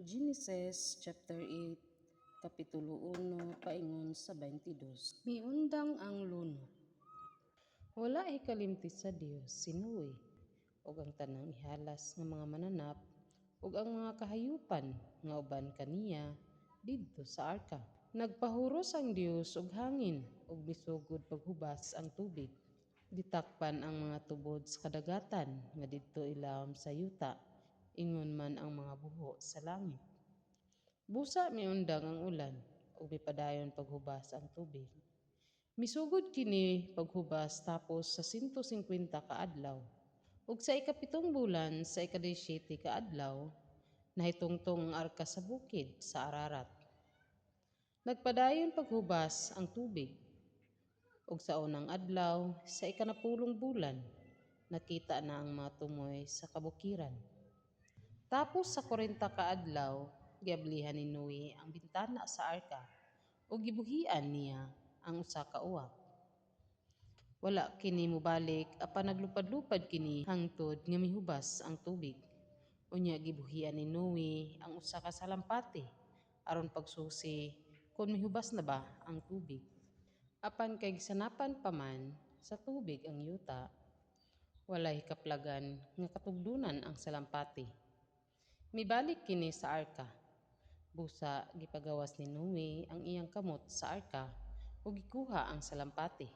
Genesis chapter 8, kapitulo 1, paingon sa 22. Miundang ang lunok. Wala ikalimti sa Dios si Noe, ug ang tanang ihalas nga mga mananap, ug ang mga kahayupan nga uban kaniya didto sa arka. Nagpahuros ang Dios og hangin, ug misugod paghubas ang tubig. Gitakpan ang mga tubod sa kadagatan nga didto ilawom sa yuta, ingon man ang mga buho sa langit. Busa miundang ang ulan, ug mipadayon paghubas ang tubig. Misugod kini paghubas tapos sa 150 ka adlaw. Ug sa ikapitong bulan sa ika-17 ka adlaw, nahitungtong ang arka sa bukid sa Ararat. Nagpadayon paghubas ang tubig. Ug sa unang adlaw sa ikanapulong bulan, nakita na ang mga tumoy sa kabukiran. Tapos sa 40 ka adlaw, giablihan ni Noe ang bintana sa arka ug gibuhian niya ang usa ka uwak. Wala kini mobalik apan naglupad-lupad kini hangtod nga mihubas ang tubig. Unya gibuhian ni Noe ang usa ka salampati aron pagsusi kung mihubas na ba ang tubig. Apan kay gisanapan pa man sa tubig ang yuta, walay kaplagan nga katugdunan ang salampati. Mibalik kini sa arka. Busa gipagawas ni Noe ang iyang kamot sa arka ug gikuha ang salampati.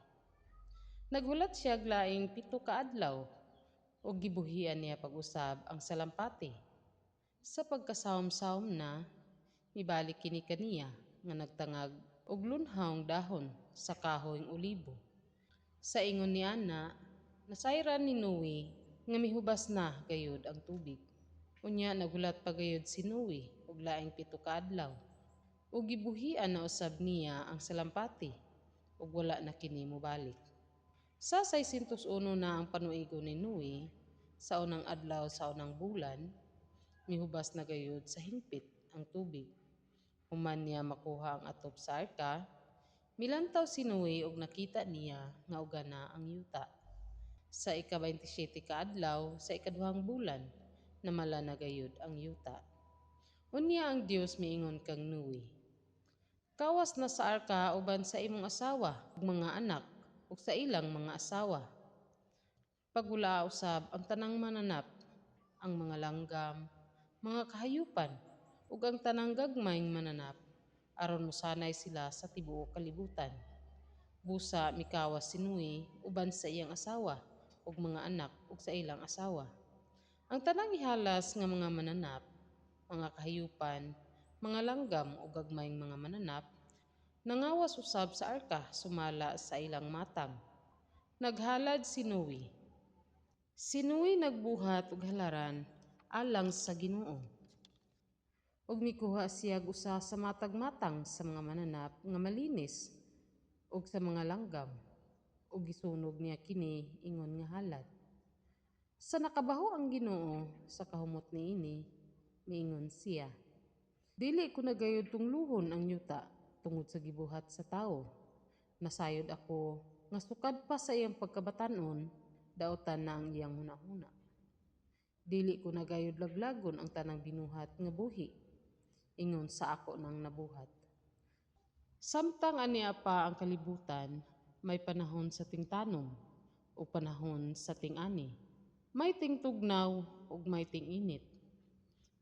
Naghulat siya laing 7 ka adlaw ug gibuhian niya pag-usab ang salampati. Sa pagkasawom-sawom na, mibalik kini kaniya nga nagtangag og lunhawng dahon sa kahoyng olibo. Sa ingon ni ana, nasayran ni Noe nga mihubas na gayud ang tubig. Unya nagulat pa gayud si Noe og laing 7 ka adlaw. Ug gibuhian na usab niya ang salampati ug wala na kini mobalik. Sa 601 na ang panuigo ni Noe, sa unang adlaw sa unang bulan, mihubas na gayud sa hingpit ang tubig. Human niya makuha ang atop sa arka, milantaw si Noe ug nakita niya nga uga na ang yuta. Sa ika-27 ka adlaw sa ikaduhang bulan, namala na gayud ang yuta. Unya ang Dios miingon kang Noe, kawas na sa arka uban sa imong asawa ug mga anak ug sa ilang mga asawa. Pagula usab ang tanang mananap, ang mga langgam, mga kahayupan ug ang tanang gagmayng mananap aron mosanay sila sa tibuok kalibutan. Busa mikawas si Noe uban sa iyang asawa ug mga anak ug sa ilang asawa. Ang tanang ihalas nga mga mananap, mga kahayupan, mga langgam ug gagmayng mga mananap, nangawas usab sa arka sumala sa ilang matang. Naghalad si Noe. Si Noe nagbuhat og halaran alang sa Ginoo. Ug mikuha siya usa sa matag-matang sa mga mananap nga malinis ug sa mga langgam ug gisunog niya kini ingon nga halad. Sa nakabaho ang Ginoo sa kahumot niini, miingon siya, dili ko nagayod tungluhon ang yuta tungod sa gibuhat sa tawo. Nasayod ako nga sukad pa sa iyang pagkabatan-on, daotan na ang iyang hunahuna. Dili ko nagayod laglagon ang tanang binuhat nga buhi, ingon sa ako nang nabuhat. Samtang ania pa ang kalibutan, may panahon sa tingtanom o panahon sa ting-ani. May tingtugnaw ug may ting-init.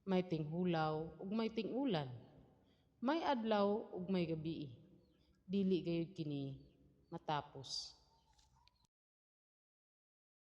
May tinghulaw ug may ting-ulan. May adlaw ug may gabii. Dili gayud kini matapos.